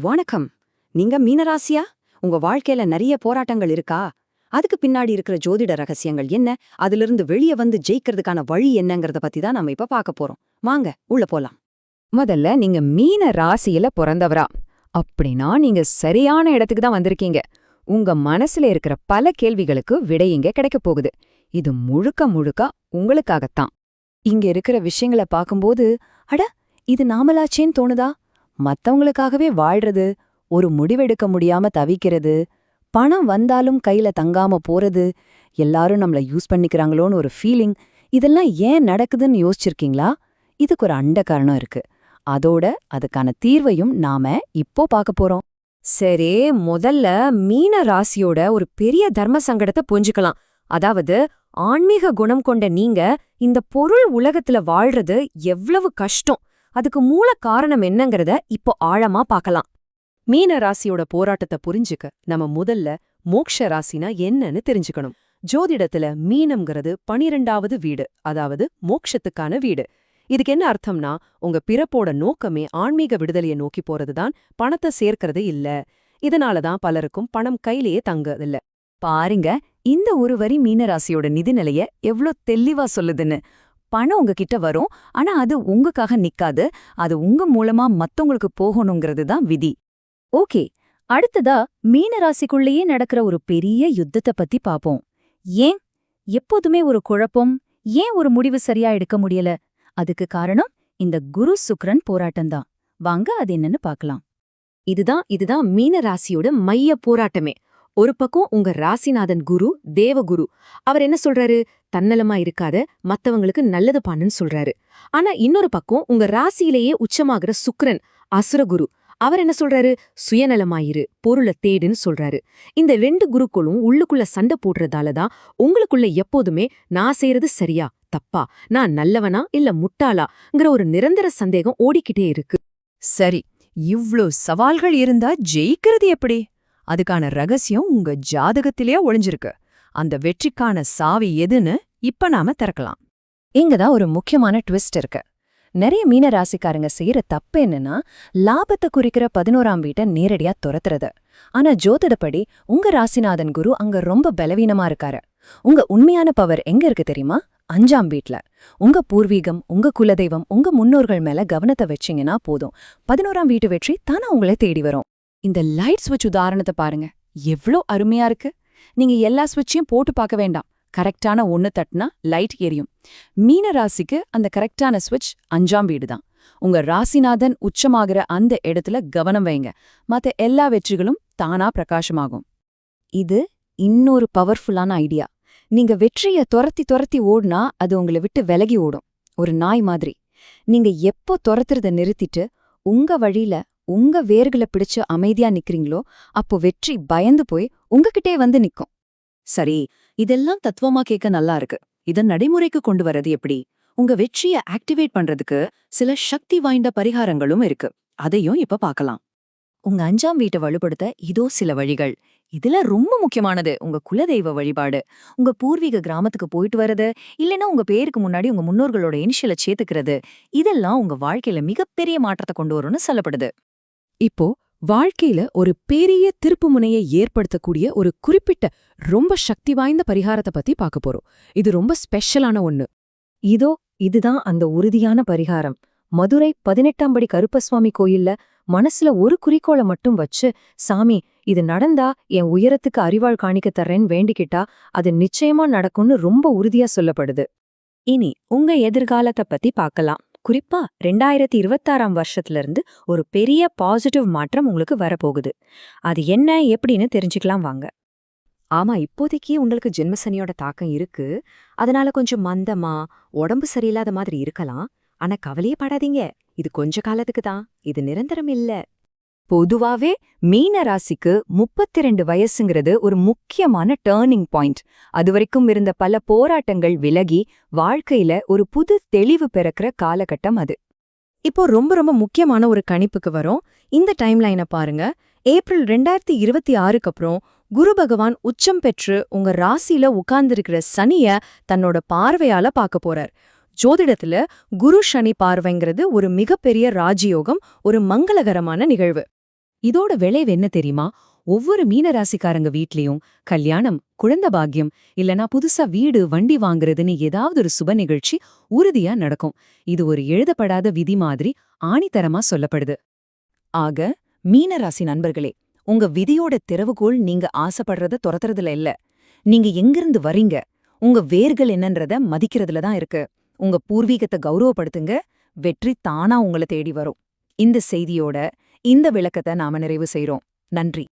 வணக்கம். நீங்க மீனராசியா? உங்க வாழ்க்கையில நிறைய போராட்டங்கள் இருக்கா? அதுக்கு பின்னாடி இருக்கிற ஜோதிட ரகசியங்கள் என்ன? அதிலிருந்து வெளிய வந்து ஜெயிக்கிறதுக்கான வழி என்னங்கறத பத்தி தான் நம்ம இப்ப பார்க்க போறோம். வாங்க உள்ள போலாம். முதல்ல நீங்க மீன ராசியில பிறந்தவரா அப்படின்னா நீங்க சரியான இடத்துக்கு தான் வந்திருக்கீங்க. உங்க மனசுல இருக்கிற பல கேள்விகளுக்கு விடை இங்க கிடைக்க போகுது. இது முழுக்க முழுக்க உங்களுக்காகத்தான். இங்க இருக்கிற விஷயங்களை பார்க்கும்போது, அட இது நாமலாச்சேன்னு தோணுதா? மத்தவங்களுக்காகவே வாழ்றது, ஒரு முடிவெடுக்க முடியாம தவிக்கிறது, பணம் வந்தாலும் கையில தங்காம போறது, எல்லாரும் நம்மள யூஸ் பண்ணிக்கிறாங்களோன்னு ஒரு ஃபீலிங், இதெல்லாம் ஏன் நடக்குதுன்னு யோசிச்சிருக்கீங்களா? இதுக்கு ஒரு அண்ட காரணம் இருக்கு. அதோட அதுக்கான தீர்வையும் நாம இப்போ பார்க்க போறோம். சரி, முதல்ல மீன ராசியோட ஒரு பெரிய தர்ம சங்கடத்தை புரிஞ்சுக்கலாம். அதாவது ஆன்மீக குணம் கொண்ட நீங்க இந்த பொருள் உலகத்துல வாழ்றது எவ்வளவு கஷ்டம், அதுக்கு மூல காரணம் என்னங்கறத இப்போ ஆழமா பார்க்கலாம். மீன ராசியோட போராட்டத்தை புரிஞ்சுக்க நம்ம முதல்ல மோக்ஷ ராசினா என்னன்னு தெரிஞ்சுக்கணும். ஜோதிடத்துல மீனம்ங்கிறது 12வது வீடு, அதாவது மோக்ஷத்துக்கான வீடு. இதுக்கு என்ன அர்த்தம்னா, உங்க பிறப்போட நோக்கமே ஆன்மீக விடுதலையை நோக்கி போறதுதான், பணத்தை சேர்க்கறது இல்ல. இதனாலதான் பலருக்கும் பணம் கையிலேயே தங்கதில்ல. பாருங்க, இந்த ஒரு வரி மீனராசியோட நிதிநிலைய எவ்ளோ தெளிவா சொல்லுதுன்னு. பணம் உங்ககிட்ட வரும், ஆனா அது உங்களுக்காக நிக்காது, அது உங்க மூலமா மத்தவங்களுக்கு போகணுங்கிறது தான் விதி. ஓகே, அடுத்ததா மீனராசிக்குள்ளேயே நடக்கிற ஒரு பெரிய யுத்தத்தை பத்தி பாப்போம். ஏன் எப்போதுமே ஒரு குழப்பம், ஏன் ஒரு முடிவு சரியா எடுக்க முடியல? அதுக்கு காரணம் இந்த குரு சுக்கிரன் போராட்டம்தான். வாங்க அது என்னன்னு பார்க்கலாம். இதுதான் மீன ராசியோட மைய போராட்டமே. ஒரு பக்கம் உங்க ராசிநாதன் குரு, தேவகுரு. அவர் என்ன சொல்றாரு? தன்னலமா இருக்காத, மத்தவங்களுக்கு நல்லது பண்ணுன்னு சொல்றாரு. ஆனா இன்னொரு பக்கம் உங்க ராசியிலேயே உச்சமாகிற சுக்கிரன், அசுரகுரு. அவர் என்ன சொல்றாரு? சுயநலமாயிரு, பொருளை தேடுன்னு சொல்றாரு. இந்த 2 குருக்களும் உள்ளுக்குள்ள சண்டை போடுறதாலதான் உங்களுக்குள்ள எப்போதுமே நான் செய்யறது சரியா தப்பா, நான் நல்லவனா இல்ல முட்டாளாங்கிற ஒரு நிரந்தர சந்தேகம் ஓடிக்கிட்டே இருக்கு. சரி, இவ்ளோ சவால்கள் இருந்தா ஜெயிக்கிறது எப்படி? அதுக்கான ரகசியம் உங்க ஜாதகத்திலேயே ஒளிஞ்சிருக்கு. அந்த வெற்றிக்கான சாவி எதுன்னு இப்ப நாம திறக்கலாம். இங்கதான் ஒரு முக்கியமான ட்விஸ்ட் இருக்கு. நிறைய மீன ராசிக்காரங்க செய்யற தப்பு என்னன்னா, லாபத்தை குறிக்கிற 11ஆம் வீட்டை நேரடியா துரத்துறது. ஆனா ஜோதிடப்படி உங்க ராசிநாதன் குரு அங்க ரொம்ப பலவீனமா இருக்காரு. உங்க உண்மையான பவர் எங்க இருக்கு தெரியுமா? 5ஆம் வீட்ல. உங்க பூர்வீகம், உங்க குலதெய்வம், உங்க முன்னோர்கள் மேல கவனத்தை வச்சீங்கன்னா போதும், 11ஆம் வீட்டு வெற்றி தானா உங்களை தேடி வரும். இந்த லைட் ஸ்விட்ச் உதாரணத்தை பாருங்க, எவ்ளோ அருமையா இருக்கு. நீங்க எல்லா ஸ்விட்சையும் போட்டு பார்க்க வேண்டாம். கரெக்டான ஒன்னு தட்டினா லைட் எரியும். மீன ராசிக்கு அந்த கரெக்டான ஸ்விட்ச் 5ஆம் வீடு தான். உங்க ராசிநாதன் உச்சமாகிற அந்த இடத்துல கவனம் வைங்க, மத்த எல்லா வெற்றிகளும் தானா பிரகாசமாகும். இது இன்னொரு பவர்ஃபுல்லான ஐடியா. நீங்க வெற்றிய துரத்தி ஓடுனா அது உங்களை விட்டு விலகி ஓடும், ஒரு நாய் மாதிரி. நீங்க எப்போ துரத்துறத நிறுத்திட்டு உங்க வழியில உங்க வேர்களை பிடிச்சு அமைதியா நிக்கிறீங்களோ, அப்போ வெற்றி பயந்து போய் உங்ககிட்டே வந்து நிக்கும். சரி, இதெல்லாம் தத்துவமா கேட்க நல்லா இருக்கு. இத நடைமுறைக்கு கொண்டு வரது எப்படி? உங்க வெற்றிய ஆக்டிவேட் பண்றதுக்கு சில சக்தி வாய்ந்த பரிகாரங்களும் இருக்கு. அதையும் இப்ப பார்க்கலாம். உங்க 5ஆம் வீட்டை வலுப்படுத்த இதோ சில வழிகள். இதுல ரொம்ப முக்கியமானது உங்க குலதெய்வ வழிபாடு. உங்க பூர்வீக கிராமத்துக்கு போயிட்டு வர்றது, இல்லைன்னா உங்க பேருக்கு முன்னாடி உங்க முன்னோர்களோட இனிஷியலை சேர்த்துக்கிறது, இதெல்லாம் உங்க வாழ்க்கையில மிகப்பெரிய மாற்றத்தை கொண்டு வரும்னு சொல்லப்படுது. இப்போ வாழ்க்கையில ஒரு பெரிய திருப்புமுனையை ஏற்படுத்தக்கூடிய ஒரு குறிப்பிட்ட ரொம்ப சக்தி வாய்ந்த பரிகாரத்தை பத்தி பார்க்க போறோம். இது ரொம்ப ஸ்பெஷலான ஒண்ணு. இதுதான் அந்த உறுதியான பரிகாரம். மதுரை 18ஆம் படி கருப்பசுவாமி கோயில்ல மனசுல ஒரு குறிக்கோளை மட்டும் வச்சு, சாமி இது நடந்தா என் உயரத்துக்கு அறிவாள் காணிக்க தர்றேன்னு வேண்டிக்கிட்டா அது நிச்சயமா நடக்கும்னு ரொம்ப உறுதியா சொல்லப்படுது. இனி உங்க எதிர்காலத்தை பத்தி பார்க்கலாம். குறிப்பா 2026ஆம் வருஷத்துல ஒரு பெரிய பாசிட்டிவ் மாற்றம் உங்களுக்கு வரப்போகுது. அது என்ன எப்படின்னு தெரிஞ்சுக்கலாம் வாங்க. ஆமா, இப்போதைக்கு உங்களுக்கு ஜென்மசனியோட தாக்கம் இருக்கு. அதனால கொஞ்சம் மந்தமா, உடம்பு சரியில்லாத மாதிரி இருக்கலாம். ஆனா கவலையே படாதீங்க, இது கொஞ்ச காலத்துக்கு தான், இது நிரந்தரம் இல்ல. பொதுவாவே மீன ராசிக்கு 32 வயசுங்கிறது ஒரு முக்கியமான டேர்னிங் பாயிண்ட். அதுவரைக்கும் இருந்த பல போராட்டங்கள் விலகி வாழ்க்கையில ஒரு புது தெளிவு பிறக்கிற காலகட்டம் அது. இப்போ ரொம்ப முக்கியமான ஒரு கணிப்புக்கு வரும். இந்த டைம்லைனை பாருங்க. ஏப்ரல் 2026க்கு அப்புறம் குரு பகவான் உச்சம் பெற்று உங்க ராசியில உட்கார்ந்திருக்கிற சனிய தன்னோட பார்வையால பார்க்க போறார். ஜோதிடத்துல குரு சனி பார்வைங்கிறது ஒரு மிகப்பெரிய ராஜயோகம், ஒரு மங்களகரமான நிகழ்வு. இதோட விளைவு என்ன தெரியுமா? ஒவ்வொரு மீனராசிக்காரங்க வீட்லயும் கல்யாணம், குழந்தை பாக்கியம், இல்லனா புதுசா வீடு, வண்டி வாங்குறதுன்னு ஏதாவது ஒரு சுப நிகழ்ச்சி உறுதியா நடக்கும். இது ஒரு எழுதப்படாத விதி மாதிரி ஆணித்தரமா சொல்லப்படுது. ஆக மீனராசி நண்பர்களே, உங்க விதியோட திறவுகோல் நீங்க ஆசைப்படுறத துரத்துறதுல இல்ல. நீங்க எங்கிருந்து வரீங்க, உங்க வேர்கள் என்னன்றத மதிக்கிறதுல தான் இருக்கு. உங்க பூர்வீகத்தை கௌரவப்படுத்துங்க, வெற்றி தானா உங்கள தேடி வரும். இந்த செய்தியோட இந்த விளக்கத்தை நாம நிறைவு செய்றோம். நன்றி.